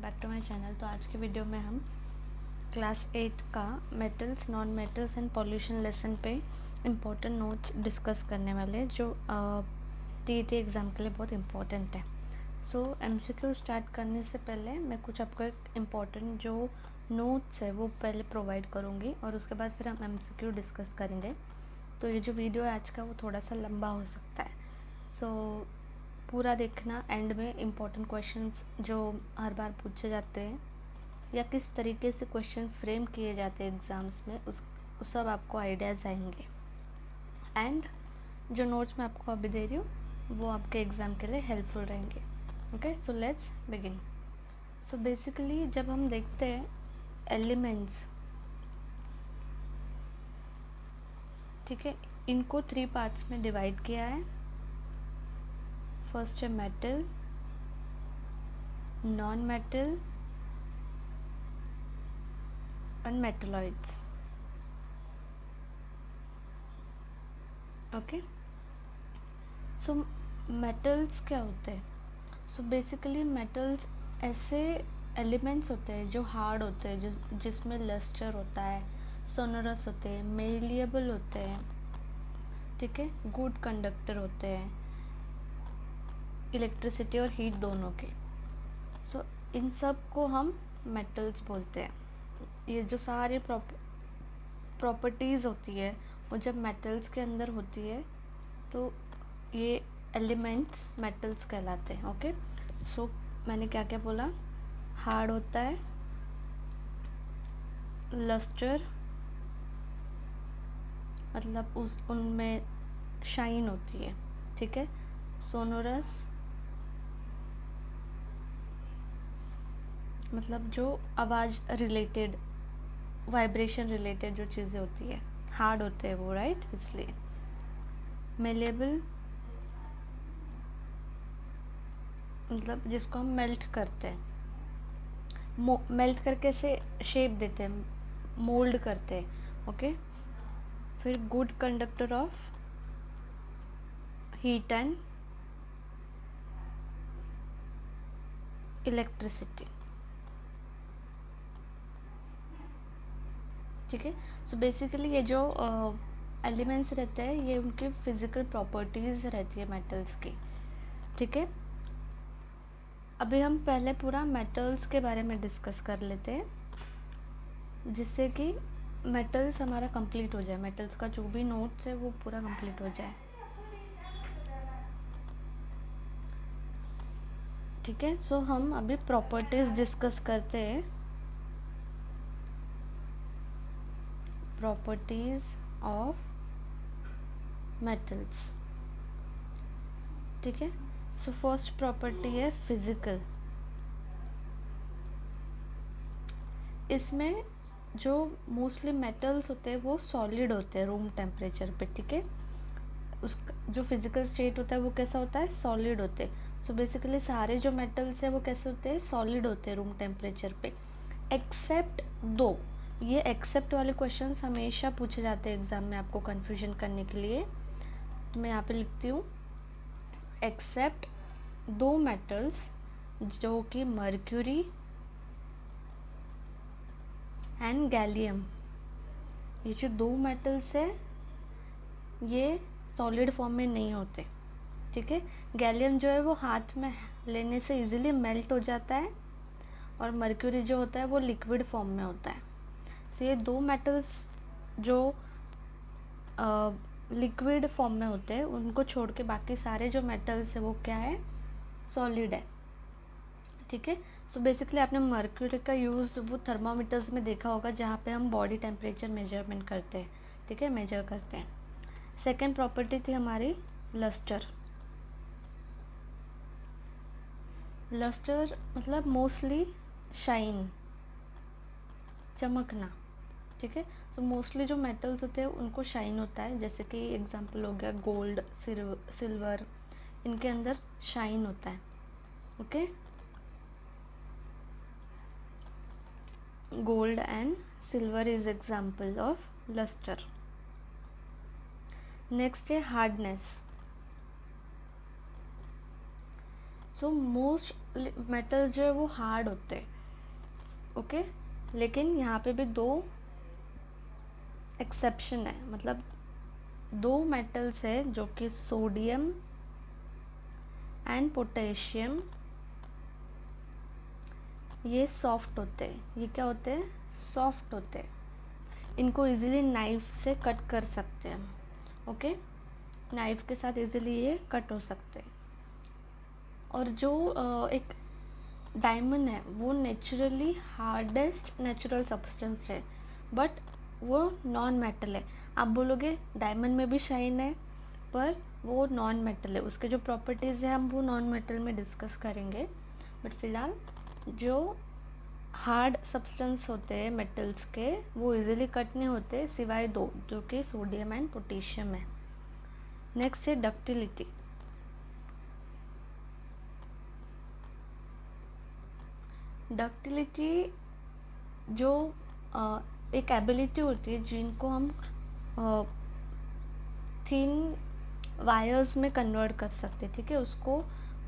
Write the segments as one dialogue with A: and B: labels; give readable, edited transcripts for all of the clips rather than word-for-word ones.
A: Back to my channel. तो आज के वीडियो में हम क्लास 8 का metals, non metals and pollution lesson पे इम्पोर्टेंट नोट्स डिस्कस करने वाले जो टीईटी एग्ज़ाम के लिए बहुत इम्पोर्टेंट है। सो एमसीक्यू स्टार्ट करने से पहले मैं कुछ आपको एक इम्पोर्टेंट जो नोट्स है वो पहले प्रोवाइड करूँगी और उसके बाद फिर हम एमसीक्यू डिस्कस करेंगे। तो ये जो वीडियो है आज का वो थोड़ा सा लंबा हो सकता है, सो पूरा देखना। एंड में इम्पोर्टेंट क्वेश्चंस जो हर बार पूछे जाते हैं या किस तरीके से क्वेश्चन फ्रेम किए जाते हैं एग्ज़ाम्स में, उस सब आपको आइडियाज़ आएंगे। एंड जो नोट्स मैं आपको अभी दे रही हूँ वो आपके एग्ज़ाम के लिए हेल्पफुल रहेंगे। Okay, so let's begin. So basically जब हम देखते हैं एलिमेंट्स, ठीक है, इनको 3 पार्ट्स में डिवाइड किया है। फर्स्ट है metal, non metal and metalloids. Okay, so metals क्या होते हैं? सो बेसिकली मेटल्स ऐसे एलिमेंट्स होते हैं जो हार्ड होते हैं, जिसमें लस्टर होता है, सोनोरस होते हैं, मेलिएबल होते हैं, ठीक है, गुड कंडक्टर होते हैं इलेक्ट्रिसिटी और हीट दोनों के। सो इन सब को हम मेटल्स बोलते हैं। ये जो सारी प्रॉपर्टीज़ होती है वो जब मेटल्स के अंदर होती है तो ये एलिमेंट्स मेटल्स कहलाते हैं। ओके, सो मैंने क्या क्या बोला? हार्ड होता है, लस्टर मतलब उनमें शाइन होती है, ठीक है, सोनोरस मतलब जो आवाज़ रिलेटेड, वाइब्रेशन रिलेटेड जो चीज़ें होती है, हार्ड होते हैं वो, राइट, इसलिए। मेलेबल मतलब जिसको हम मेल्ट करते हैं, मेल्ट करके से शेप देते हैं, मोल्ड करते हैं। ओके, फिर good conductor of heat and electricity, ठीक है। सो बेसिकली ये जो एलिमेंट्स रहते हैं ये उनकी फिजिकल प्रॉपर्टीज़ रहती है मेटल्स की, ठीक है। अभी हम पहले पूरा मेटल्स के बारे में डिस्कस कर लेते हैं जिससे कि मेटल्स हमारा कंप्लीट हो जाए, मेटल्स का जो भी नोट्स है वो पूरा कंप्लीट हो जाए, ठीक है। सो हम अभी प्रॉपर्टीज़ डिस्कस करते हैं। प्रॉपर्टीज़ ऑफ मेटल्स, ठीक है। सो फर्स्ट प्रॉपर्टी है फिजिकल। इसमें जो मोस्टली मेटल्स होते हैं वो सॉलिड होते हैं रूम टेम्परेचर पे, ठीक है। उसका जो फिजिकल स्टेट होता है वो कैसा होता है? सॉलिड होते हैं। सो बेसिकली सारे जो मेटल्स हैं वो कैसे होते हैं? सॉलिड होते हैं रूम टेम्परेचर पे, एक्सेप्ट दो। ये एक्सेप्ट वाले क्वेश्चंस हमेशा पूछे जाते हैं एग्जाम में आपको कंफ्यूजन करने के लिए। तो मैं यहाँ पे लिखती हूँ एक्सेप्ट दो मेटल्स जो कि मर्क्यूरी एंड गैलियम। ये जो दो मेटल्स है ये सॉलिड फॉर्म में नहीं होते, ठीक है। गैलियम जो है वो हाथ में लेने से इजीली मेल्ट हो जाता है और मर्क्यूरी जो होता है वो लिक्विड फॉर्म में होता है। सो ये दो मेटल्स जो लिक्विड फॉर्म में होते हैं उनको छोड़ के बाकी सारे जो मेटल्स है वो क्या है? सॉलिड है, ठीक है। सो बेसिकली आपने मर्क्यूरी का यूज़ वो थर्मामीटर्स में देखा होगा जहाँ पे हम बॉडी टेम्परेचर मेजरमेंट करते हैं, ठीक है, मेजर करते हैं। सेकेंड प्रॉपर्टी थी हमारी लस्टर। लस्टर मतलब मोस्टली शाइन, चमकना, ठीक है। सो मोस्टली जो मेटल्स होते हैं उनको शाइन होता है, जैसे कि एग्जांपल हो गया गोल्ड, सिल्वर, इनके अंदर शाइन होता है, okay. Gold and silver is example of lustre. Next है हार्डनेस। सो मोस्ट मेटल्स जो है वो हार्ड होते हैं, ओके। लेकिन यहाँ पे भी दो एक्सेप्शन है, मतलब दो मेटल्स है जो कि सोडियम एंड पोटेशियम, ये सॉफ्ट होते हैं। ये क्या होते हैं? सॉफ्ट होते हैं। इनको इजीली नाइफ से कट कर सकते हैं हम, ओके। नाइफ के साथ इजीली ये कट हो सकते हैं। और जो एक डायमंड है वो नेचुरली हार्डेस्ट नेचुरल सब्सटेंस है, बट वो नॉन मेटल है। आप बोलोगे डायमंड में भी शाइन है, पर वो नॉन मेटल है। उसके जो प्रॉपर्टीज़ है हम वो नॉन मेटल में डिस्कस करेंगे। बट फिलहाल जो हार्ड सब्सटेंस होते हैं मेटल्स के, वो इजीली कट नहीं होते सिवाय दो, जो कि सोडियम एंड पोटेशियम है। नेक्स्ट है डक्टिलिटी। डक्टिलिटी जो एक एबिलिटी होती है जिनको हम थिन वायर्स में कन्वर्ट कर सकते हैं, ठीक है। उसको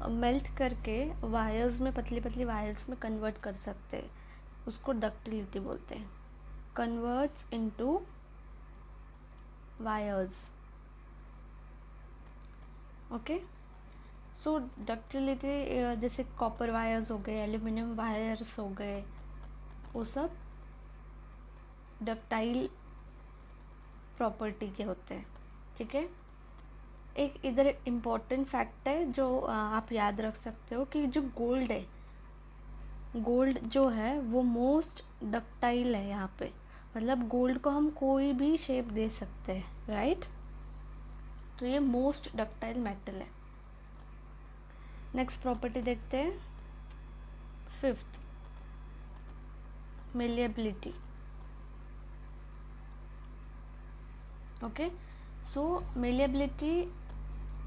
A: मेल्ट करके वायर्स में, पतली पतली वायर्स में कन्वर्ट कर सकते हैं, उसको डक्टिलिटी बोलते हैं। Converts into wires, okay. So ductility जैसे कॉपर वायर्स हो गए, एल्यूमिनियम वायर्स हो गए, वो सब डक्टाइल प्रॉपर्टी के होते हैं, ठीक है। एक इधर इम्पॉर्टेंट फैक्ट है जो आप याद रख सकते हो कि जो गोल्ड है, गोल्ड जो है वो मोस्ट डक्टाइल है यहाँ पे। मतलब गोल्ड को हम कोई भी शेप दे सकते हैं, राइट। तो ये मोस्ट डक्टाइल मेटल है। नेक्स्ट प्रॉपर्टी देखते हैं, फिफ्थ, मेलिएबिलिटी, ओके। सो मेलिएबिलिटी,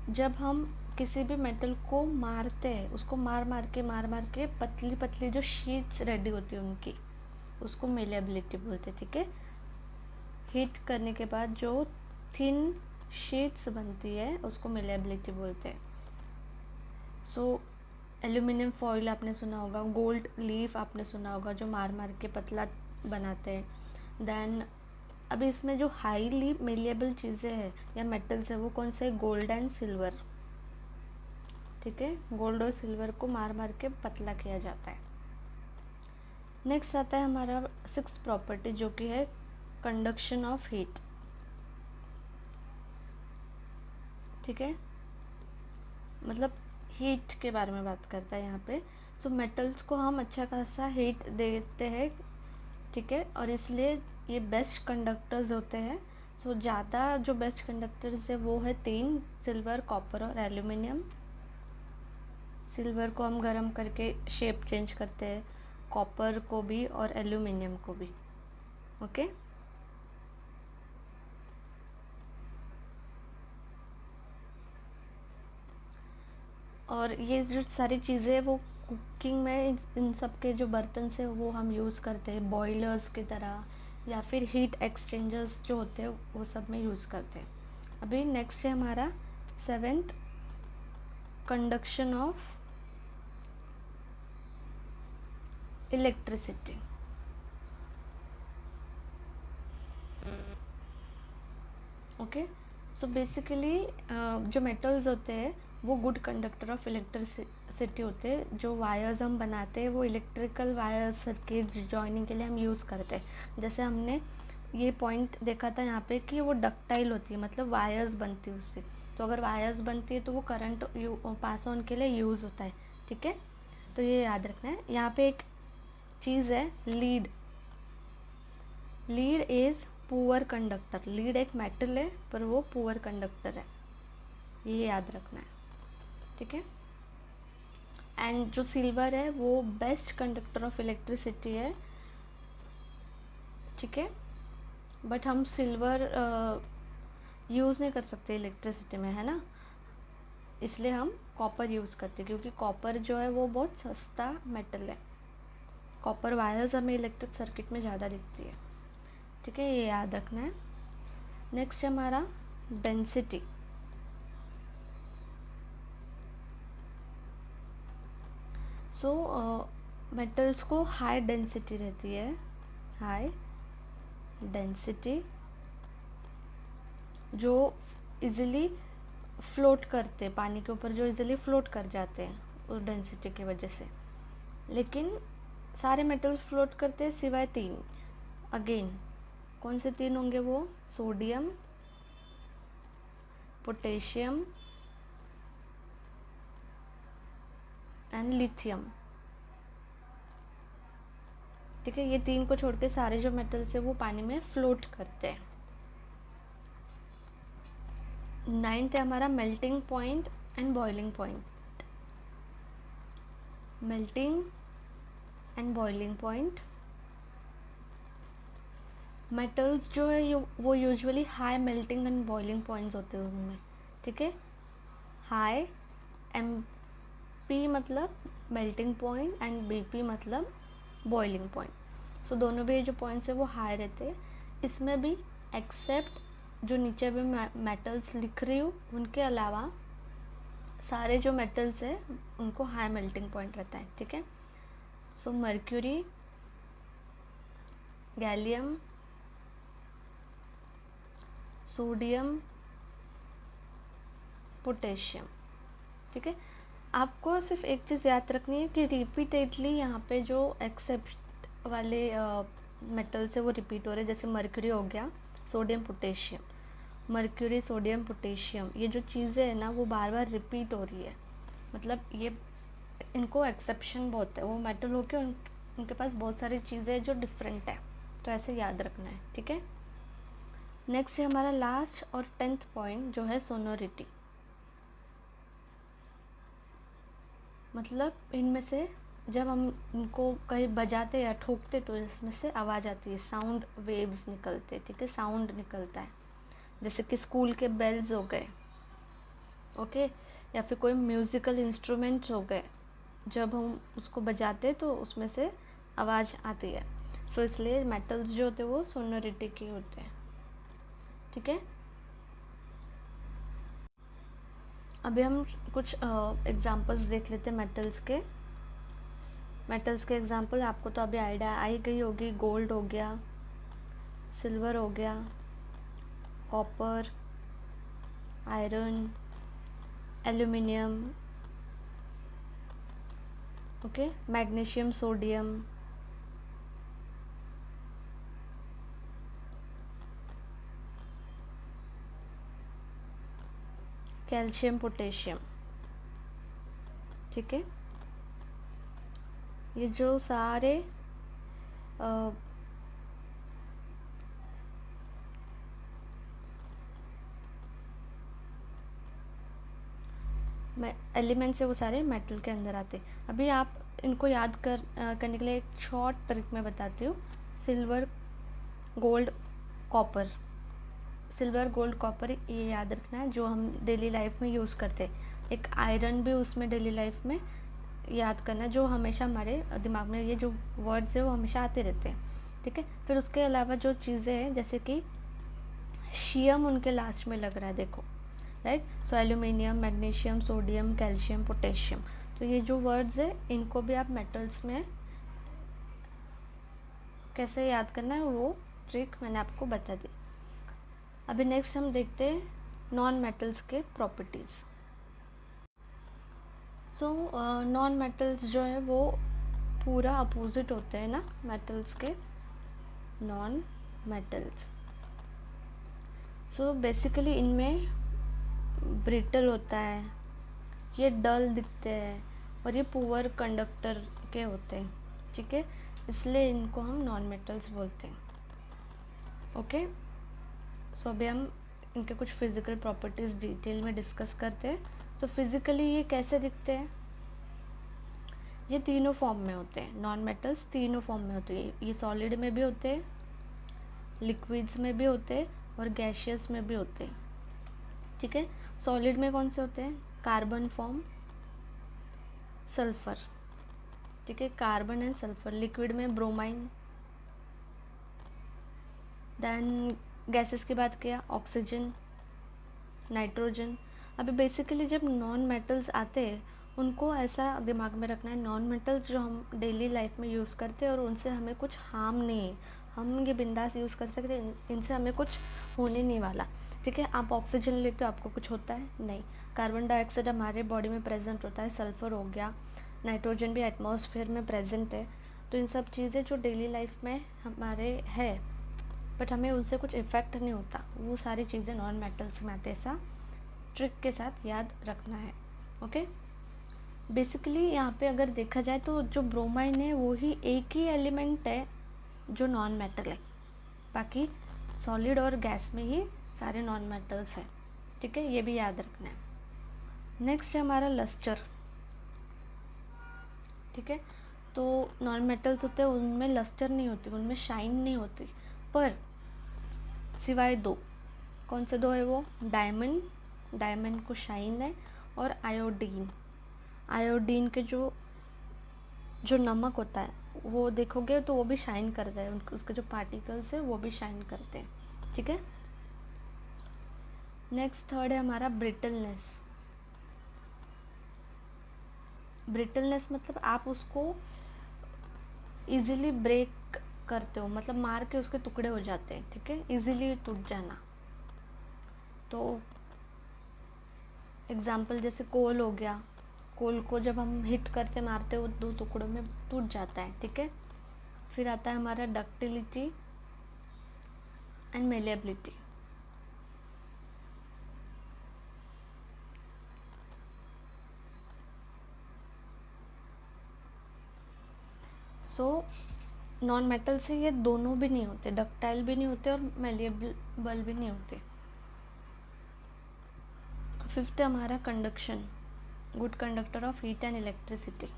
A: जब हम किसी भी मेटल को मारते हैं, उसको मार मार के पतली पतली जो शीट्स रेडी होती है उनकी, उसको मेलिएबिलिटी बोलते हैं, ठीक है। हीट करने के बाद जो थिन शीट्स बनती है उसको मेलिएबिलिटी बोलते हैं। सो एल्यूमिनियम फॉइल आपने सुना होगा, गोल्ड लीफ आपने सुना होगा, जो मार मार के पतला बनाते हैं। देन अभी इसमें जो हाईली मेलिएबल चीज़ें हैं या मेटल्स है वो कौन से? गोल्ड एंड सिल्वर, ठीक है। गोल्ड और सिल्वर को मार मार के पतला किया जाता है। नेक्स्ट आता है हमारा सिक्स्थ प्रॉपर्टी, जो कि है कंडक्शन ऑफ हीट, ठीक है। मतलब हीट के बारे में बात करता है यहाँ पे। सो मेटल्स को हम अच्छा खासा हीट देते हैं, ठीक है, और इसलिए ये बेस्ट कंडक्टर्स होते हैं। सो ज़्यादा जो बेस्ट कंडक्टर्स है वो है तीन, सिल्वर, कॉपर और एल्यूमिनियम। सिल्वर को हम गर्म करके शेप चेंज करते हैं, कॉपर को भी और एल्यूमिनियम को भी, ओके। और ये जो सारी चीज़ें वो कुकिंग में इन सब के जो बर्तन से वो हम यूज़ करते हैं बॉयलर्स की तरह, या फिर हीट एक्सचेंजर्स जो होते हैं वो सब में यूज़ करते हैं। अभी नेक्स्ट है हमारा seventh, conduction of electricity, okay. So basically जो मेटल्स होते हैं वो गुड कंडक्टर ऑफ इलेक्ट्रिसिटी होते हैं। जो वायर्स हम बनाते हैं वो इलेक्ट्रिकल वायर्स सर्किट्स जॉइनिंग के लिए हम यूज़ करते हैं। जैसे हमने ये पॉइंट देखा था यहाँ पे कि वो डक्टाइल होती है, मतलब वायर्स बनती है उससे। तो अगर वायर्स बनती है तो वो करंट पास ऑन के लिए यूज़ होता है, ठीक है। तो ये याद रखना है। यहाँ पे एक चीज़ है, lead. Lead is poor conductor. Lead एक मेटल है पर वो पुअर कंडक्टर है, ये याद रखना है, ठीक है। एंड जो सिल्वर है वो बेस्ट कंडक्टर ऑफ इलेक्ट्रिसिटी है, ठीक है। बट हम सिल्वर यूज़ नहीं कर सकते इलेक्ट्रिसिटी में, है ना, इसलिए हम कॉपर यूज़ करते हैं, क्योंकि कॉपर जो है वो बहुत सस्ता मेटल है। कॉपर वायर्स हमें इलेक्ट्रिक सर्किट में ज़्यादा दिखती है, ठीक है, ये याद रखना है। नेक्स्ट हमारा डेंसिटी। सो मेटल्स को हाई डेंसिटी रहती है, हाई डेंसिटी, जो इजीली फ्लोट करते, पानी के ऊपर जो इजीली फ्लोट कर जाते हैं उस डेंसिटी की वजह से। लेकिन सारे मेटल्स फ्लोट करते हैं सिवाय 3। अगेन कौन से 3 होंगे वो? Sodium, potassium and lithium. ठीक है, ये 3 को छोड़ के सारे जो मेटल्स है वो पानी में फ्लोट करते हैं। 9th है हमारा melting point and boiling point. Melting and boiling point, metals जो है वो usually high melting and boiling points होते हैं उनमें। ठीक है, हाई, एम पी मतलब melting point and B P मतलब बॉइलिंग पॉइंट। सो दोनों भी जो पॉइंट्स है वो हाई रहते हैं। इसमें भी एक्सेप्ट जो नीचे भी मेटल्स लिख रही हूँ उनके अलावा सारे जो मेटल्स है उनको हाई मेल्टिंग पॉइंट रहता है। ठीक है, सो मर्क्यूरी, गैलियम, सोडियम, पोटेशियम। ठीक है, आपको सिर्फ एक चीज़ याद रखनी है कि रिपीटेडली यहाँ पे जो एक्सेप्ट वाले मेटल्स है वो रिपीट हो रहे हैं। जैसे मर्क्यूरी हो गया, sodium, potassium, mercury, sodium, potassium, ये जो चीज़ें हैं ना वो बार बार रिपीट हो रही है, मतलब ये इनको एक्सेप्शन बहुत है। वो मेटल होके उनके पास बहुत सारी चीज़ें जो डिफरेंट है, तो ऐसे याद रखना है। ठीक है, नेक्स्ट है हमारा लास्ट और 10th पॉइंट जो है सोनोरिटी। मतलब इनमें से जब हम इनको कहीं बजाते या ठोकते तो इसमें से आवाज़ आती है, साउंड वेव्स निकलते। ठीक है, साउंड निकलता है, जैसे कि स्कूल के बेल्स हो गए, ओके, या फिर कोई म्यूज़िकल इंस्ट्रूमेंट्स हो गए, जब हम उसको बजाते तो उसमें से आवाज़ आती है। सो इसलिए मेटल्स जो होते हैं वो सोनोरिटी के होते हैं। ठीक है, अभी हम कुछ एग्जांपल्स देख लेते हैं मेटल्स के। मेटल्स के एग्जांपल आपको तो अभी आइडिया आई गई होगी। गोल्ड हो गया, सिल्वर हो गया, copper, iron, aluminium, okay, magnesium, sodium, calcium, potassium. ठीक है, ये जो सारे एलिमेंट्स है वो सारे मेटल के अंदर आते हैं। अभी आप इनको याद करने के लिए एक शॉर्ट ट्रिक मैं बताती हूँ। Silver, gold, copper, silver, gold, copper, ये याद रखना है जो हम डेली लाइफ में यूज़ करते हैं। एक आयरन भी उसमें डेली लाइफ में याद करना है, जो हमेशा हमारे दिमाग में ये जो वर्ड्स है वो हमेशा आते रहते हैं। ठीक है, फिर उसके अलावा जो चीज़ें हैं जैसे कि शियम उनके लास्ट में लग रहा है, देखो, right. So aluminium, magnesium, sodium, calcium, potassium, तो ये जो वर्ड्स है इनको भी आप मेटल्स में कैसे याद करना है वो ट्रिक मैंने आपको बता दी। अभी नेक्स्ट हम देखते हैं नॉन मेटल्स के प्रॉपर्टीज़। सो नॉन मेटल्स जो है वो पूरा अपोजिट होते हैं ना मेटल्स के, नॉन मेटल्स। सो बेसिकली इनमें ब्रिटल होता है, ये डल दिखते हैं और ये पुअर कंडक्टर के होते हैं। ठीक है, इसलिए इनको हम नॉन मेटल्स बोलते हैं। ओके, सो अभी हम इनके कुछ फिज़िकल प्रॉपर्टीज़ डिटेल में डिस्कस करते हैं। सो फिज़िकली ये कैसे दिखते हैं? ये तीनों फॉर्म में होते हैं, नॉन मेटल्स तीनों फॉर्म में होते हैं। ये सॉलिड में भी होते हैं, लिक्विड्स में भी होते हैं और गैशियस में भी होते हैं। ठीक है, सॉलिड में कौन से होते हैं? Carbon form, sulphur. ठीक है, कार्बन एंड सल्फर। लिक्विड में ब्रोमाइन। देन गैसेस की बात किया, ऑक्सीजन, नाइट्रोजन। अभी बेसिकली जब नॉन मेटल्स आते हैं उनको ऐसा दिमाग में रखना है, नॉन मेटल्स जो हम डेली लाइफ में यूज़ करते हैं और उनसे हमें कुछ हार्म नहीं है, हम ये बिंदास यूज़ कर सकते हैं, इनसे हमें कुछ होने नहीं वाला। ठीक है, आप ऑक्सीजन लेते हो, आपको कुछ होता है नहीं। कार्बन डाइऑक्साइड हमारे बॉडी में प्रेजेंट होता है, सल्फर हो गया, नाइट्रोजन भी एटमॉस्फेयर में प्रेजेंट है। तो इन सब चीज़ें जो डेली लाइफ में हमारे है बट हमें उनसे कुछ इफ़ेक्ट नहीं होता, वो सारी चीज़ें नॉन मेटल्स में आते हैं। ऐसा ट्रिक के साथ याद रखना है। ओके, बेसिकली यहाँ पे अगर देखा जाए तो जो ब्रोमाइन है वो ही एक ही एलिमेंट है जो नॉन मेटल है, बाकी सॉलिड और गैस में ही सारे नॉन मेटल्स हैं। ठीक है, ये भी याद रखना है। नेक्स्ट है हमारा लस्टर। ठीक है, तो नॉन मेटल्स होते हैं उनमें लस्टर नहीं होती, उनमें शाइन नहीं होती, पर सिवाय दो। कौन से दो है वो? डायमंड, डायमंड को शाइन है, और आयोडीन। आयोडीन के जो नमक होता है वो देखोगे तो वो भी शाइन करता है, उसके जो पार्टिकल्स है वो भी शाइन करते हैं। ठीक है, नेक्स्ट थर्ड है हमारा ब्रिटलनेस। ब्रिटलनेस मतलब आप उसको इजीली ब्रेक करते हो, मतलब मार के उसके टुकड़े हो जाते हैं। ठीक है, इजीली टूट जाना। तो एग्जाम्पल जैसे कोल हो गया, कोल को जब हम हिट करते मारते वो दो टुकड़ों में टूट जाता है। ठीक है, फिर आता है हमारा ductility and malleability. So non metal से ये दोनों भी नहीं होते, डक्टाइल भी नहीं होते और मेलिएबल भी नहीं होते। फिफ्थ है हमारा conduction, good conductor of heat and electricity.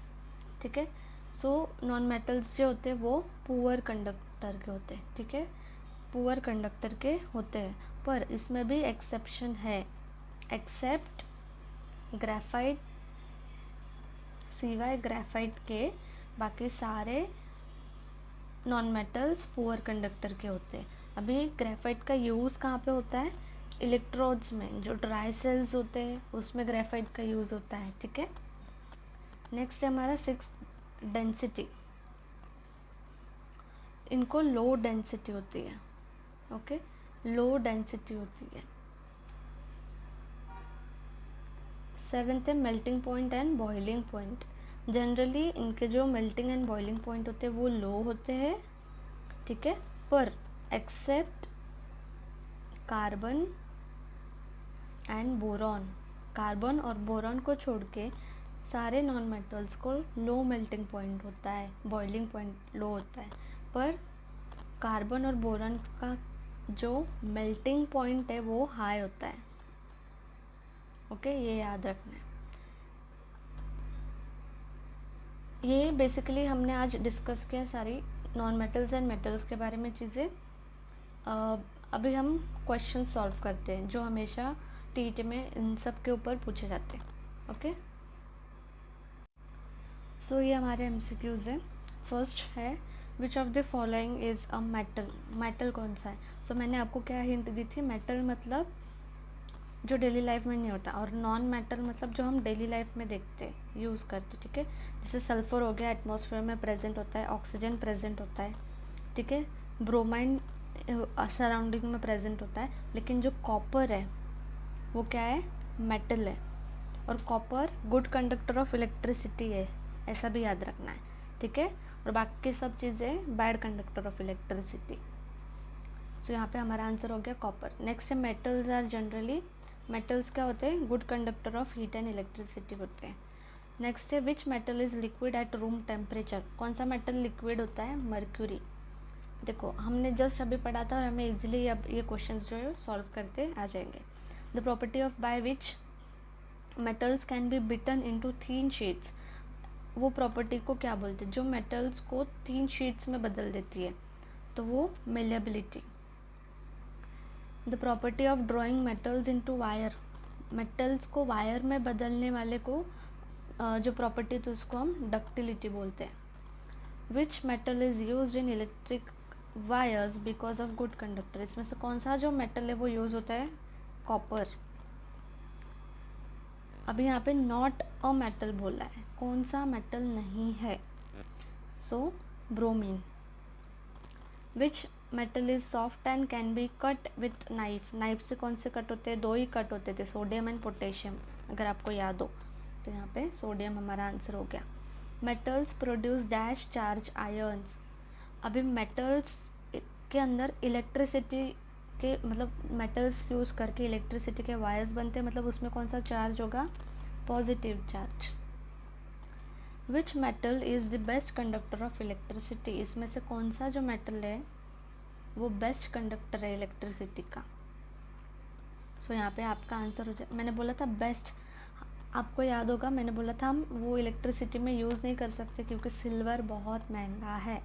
A: ठीक है, सो नॉन मेटल्स जो होते हैं वो पुअर कंडक्टर के होते हैं। ठीक है, पुअर कंडक्टर के होते हैं, पर इसमें भी एक्सेप्शन है, एक्सेप्ट ग्रेफाइट, सिवाय ग्रेफाइट के बाकी सारे नॉन मेटल्स पुअर कंडक्टर के होते हैं। अभी ग्रेफाइट का यूज़ कहाँ पे होता है? इलेक्ट्रोड्स में, जो ड्राई सेल्स होते हैं उसमें ग्रेफाइट का यूज़ होता है। ठीक है, नेक्स्ट है हमारा सिक्स, डेंसिटी। इनको लो डेंसिटी होती है। ओके, लो डेंसिटी होती है। सेवेंथ है melting point and boiling point. Generally इनके जो मेल्टिंग एंड बॉइलिंग पॉइंट होते हैं वो लो होते हैं। ठीक है, पर except carbon and boron, carbon और बोरॉन को छोड़ के सारे नॉन मेटल्स को लो मेल्टिंग पॉइंट होता है, बॉइलिंग पॉइंट लो होता है, पर कार्बन और बोरॉन का जो मेल्टिंग पॉइंट है वो हाई होता है। ओके, ये याद रखना है। ये बेसिकली हमने आज डिस्कस किया सारी नॉन मेटल्स एंड मेटल्स के बारे में चीज़ें। अभी हम क्वेश्चन सॉल्व करते हैं जो हमेशा टीईटी में इन सब के ऊपर पूछे जाते हैं। ओके, सो ये हमारे एमसीक्यूज़ हैं। फर्स्ट है विच of the following is a metal. Metal कौन सा है? सो मैंने आपको क्या हिंट दी थी, मेटल मतलब जो डेली लाइफ में नहीं होता, और नॉन मेटल मतलब जो हम डेली लाइफ में देखते यूज़ करते। ठीक है, जैसे सल्फर हो गया, एटमॉस्फेयर में प्रेजेंट होता है, ऑक्सीजन प्रेजेंट होता है। ठीक है, ब्रोमाइन सराउंडिंग में प्रेजेंट होता है, लेकिन जो कॉपर है वो क्या है? मेटल है, और copper good conductor of electricity है, ऐसा भी याद रखना है। ठीक है, और बाकी सब चीज़ें बैड कंडक्टर ऑफ इलेक्ट्रिसिटी। सो यहाँ पे हमारा आंसर हो गया कॉपर। नेक्स्ट है मेटल्स आर जनरली, मेटल्स क्या होते हैं? Good conductor of heat and electricity होते हैं। नेक्स्ट है which metal is liquid at room temperature. कौन सा मेटल लिक्विड होता है? मर्क्यूरी। देखो हमने जस्ट अभी पढ़ा था और हमें इजीली अब ये क्वेश्चंस जो है सॉल्व करते आ जाएंगे। The property of by which metals can be beaten into thin sheets. वो प्रॉपर्टी को क्या बोलते हैं जो मेटल्स को थीन शीट्स में बदल देती है? तो वो malleability. The property of drawing metals into wire. Metals को वायर में बदलने वाले को जो प्रॉपर्टी तो उसको हम डक्टिलिटी बोलते हैं। Which metal is use in electric wires because of good conductor. इसमें से कौन सा जो मेटल है वो यूज़ होता है? कॉपर। अभी यहाँ पे नॉट अ मेटल बोला है, कौन सा मेटल नहीं है? So bromine. Which metal is soft and can be cut with knife? Knife से कौन से कट होते हैं? दो ही कट होते थे, सोडियम एंड पोटेशियम, अगर आपको याद हो तो यहाँ पे सोडियम हमारा आंसर हो गया। Metals produce dash charge ions. अभी मेटल्स के अंदर इलेक्ट्रिसिटी के मतलब मेटल्स यूज़ करके इलेक्ट्रिसिटी के वायर्स बनते हैं, मतलब उसमें कौन सा चार्ज होगा? Positive charge. Which metal is the best conductor of electricity? इसमें से कौन सा जो मेटल है वो बेस्ट कंडक्टर है इलेक्ट्रिसिटी का? सो यहाँ पे आपका आंसर हो जाए, मैंने बोला था बेस्ट, आपको याद होगा मैंने बोला था हम वो इलेक्ट्रिसिटी में यूज़ नहीं कर सकते क्योंकि सिल्वर बहुत महंगा है,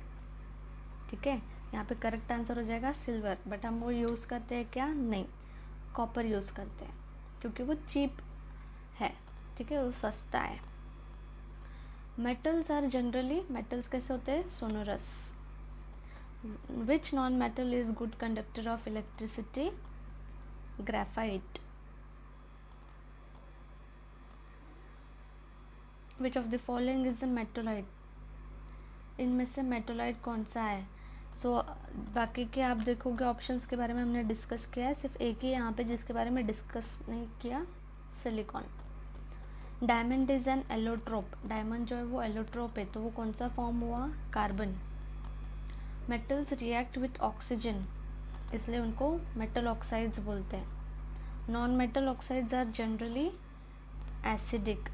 A: ठीक है। यहाँ पे करेक्ट आंसर हो जाएगा सिल्वर, बट हम वो यूज़ करते हैं क्या? नहीं, कॉपर यूज़ करते हैं क्योंकि वो चीप है, ठीक है, वो सस्ता है। मेटल्स आर जनरली, मेटल्स कैसे होते हैं? Sonorous. Which non metal is good conductor of electricity? Graphite. Which of the following is अ मेटोलाइट? इनमें से मेटोलाइट कौन सा है? सो बाकी के आप देखोगे ऑप्शंस के बारे में हमने डिस्कस किया है, सिर्फ एक ही यहाँ पे जिसके बारे में डिस्कस नहीं किया, silicon. Diamond is an allotrope. Diamond जो है वो एलोट्रोप है, तो वो कौन सा फॉर्म हुआ? Carbon. Metals react with oxygen, इसलिए उनको मेटल ऑक्साइड्स बोलते हैं। Non metal oxides are generally acidic.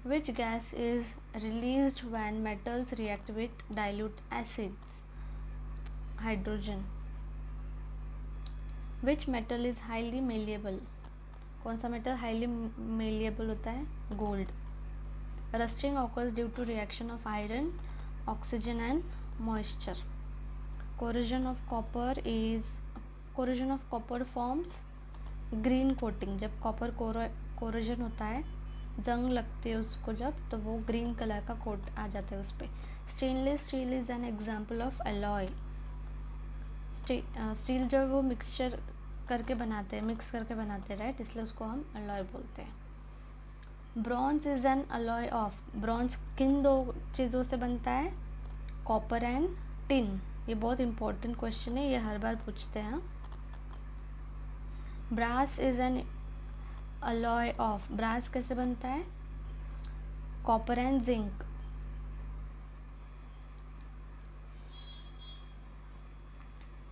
A: Which gas is released when metals react with dilute acids? Hydrogen. Which metal is highly malleable? कौन सा मेटल हाईली मेलिएबल होता है? Gold. Rusting occurs due to reaction of iron, oxygen and moisture. Corrosion of copper forms green coating. जब copper corrosion होता है, जंग लगती है उसको जब, तो वो ग्रीन कलर का कोट आ जाता है उस पर। Stainless steel is an example of alloy. Steel जो है वो मिक्स करके बनाते हैं, राइट, इसलिए उसको हम अलॉय बोलते हैं। Bronze is an alloy of. Bronze किन दो चीज़ों से बनता है? Copper and tin. ये बहुत इंपॉर्टेंट क्वेश्चन है, ये हर बार पूछते हैं। Brass is an alloy of. Brass कैसे बनता है? Copper and zinc.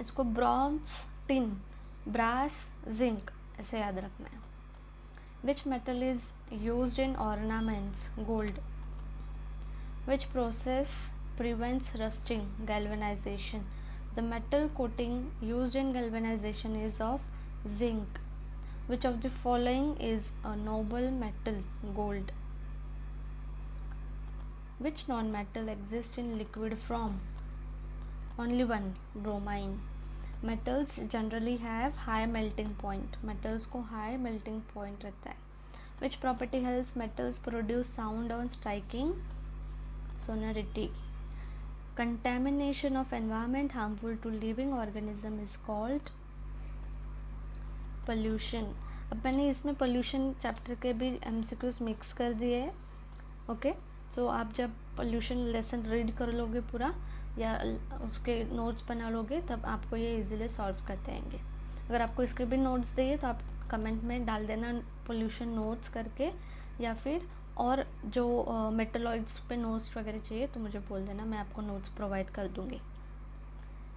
A: इसको ब्रॉन्ज टिन, ब्रास जिंक ऐसे याद रखना है। Which metal is used in ornaments? Gold. Which process prevents rusting? Galvanization. The metal coating used in galvanization is of zinc. Which of the following is a noble metal? Gold. Which non-metal exists in liquid form? Only one, bromine. Metals generally have high melting point. Metals को high melting point रहता है. Which property helps metals produce sound on striking? Sonority. Contamination of environment harmful to living organism is called pollution. अब मैंने इसमें pollution chapter के भी MCQs mix कर दिए हैं, ओके। सो आप जब पोल्यूशन लेसन रीड कर लोगे पूरा या उसके नोट्स बना लोगे तब आपको ये इजीली सॉल्व करते आएंगे। अगर आपको इसके भी नोट्स चाहिए तो आप कमेंट में डाल देना पोल्यूशन नोट्स करके, या फिर और जो मेटलॉइड्स पे नोट्स वगैरह चाहिए तो मुझे बोल देना, मैं आपको नोट्स प्रोवाइड कर दूँगी।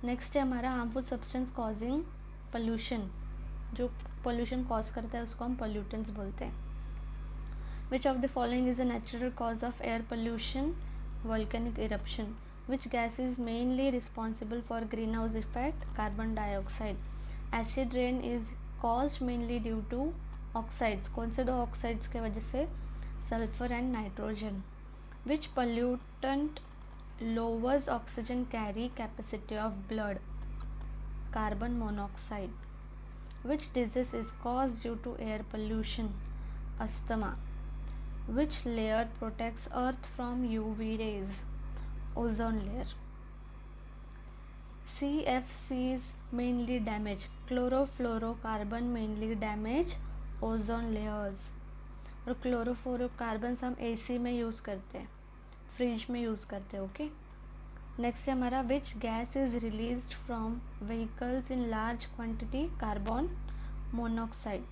A: नेक्स्ट है हमारा हार्मफुल सब्सटेंस कॉजिंग पोल्यूशन। जो पोल्यूशन कॉज करता है उसको हम पोल्यूटेंट्स बोलते हैं। Which of the following is a natural cause of air pollution? Volcanic eruption. Which gas is mainly responsible for green house effect? Carbon dioxide. Acid rain is caused mainly due to oxides. कौन से दो oxides के वजह से? Sulphur and nitrogen. Which pollutant lowers oxygen carry capacity of blood? Carbon monoxide. Which disease is caused due to air pollution? Asthma. Which layer protects earth from UV rays? Ozone layer. CFCs mainly damage chlorofluorocarbon mainly damage ozone layers. और chlorofluorocarbons हम AC में use करते हैं, fridge में use करते हैं. Okay. Next है हमारा विच gas is released from vehicles in large quantity. Carbon monoxide.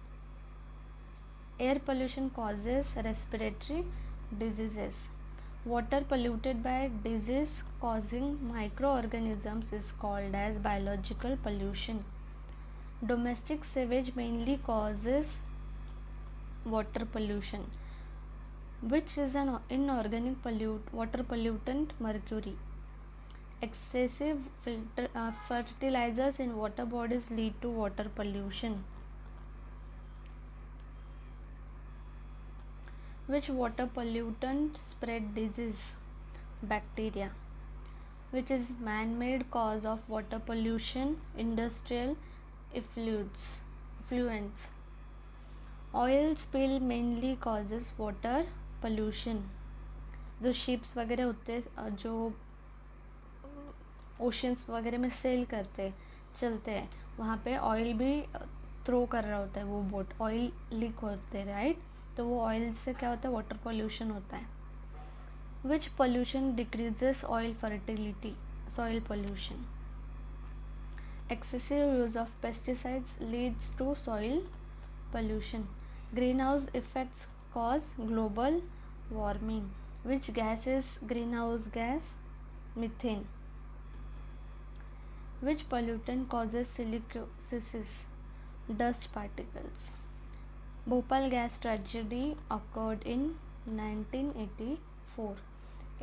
A: Air pollution causes respiratory diseases. Water polluted by disease causing microorganisms is called as biological pollution. Domestic sewage mainly causes water pollution. Which is an inorganic water pollutant? Mercury. Excessive fertilizers in water bodies lead to water pollution. Which water pollutant spread disease? Bacteria. Which is man-made cause of water pollution? Industrial effluents. Oil spill mainly causes water pollution. जो ships वगैरह होते हैं जो oceans वगैरह में cell करते चलते हैं, वहाँ पे ऑयल भी थ्रो कर रहा होता है वो बोट, ऑयल लीक होते हैं, राइट. तो वो ऑयल से क्या होता है? वाटर पोल्यूशन होता है. Which pollution decreases oil fertility? Soil pollution. Excessive use of pesticides leads to soil pollution. Green house effects cause global warming. Which gas is green house gas? Methane. Which pollutant causes silicosis? Dust particles. Bhopal gas tragedy occurred in 1984.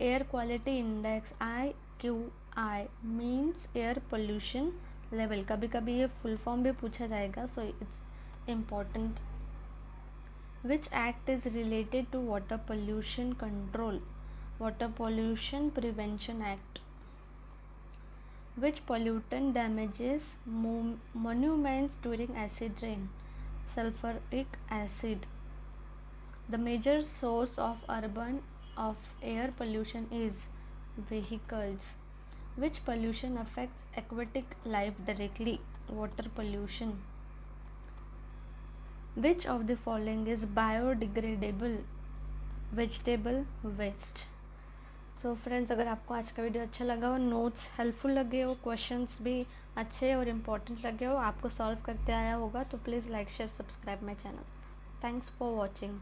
A: Air quality index IQI means air pollution level. कभी कभी ये full form भी पूछा जाएगा, so it's important. Which act is related to water pollution control? Water Pollution Prevention Act. Which pollutant damages monuments during acid rain? Sulfuric acid. The major source of air pollution is vehicles. Which pollution affects aquatic life directly? Water pollution. Which of the following is biodegradable? Vegetable waste. So friends, अगर आपको आज का video अच्छा लगा हो, notes helpful लगे हो, questions भी अच्छे और इम्पोर्टेंट लगे हो, आपको सॉल्व करते आया होगा, तो please like share subscribe my channel. Thanks for watching.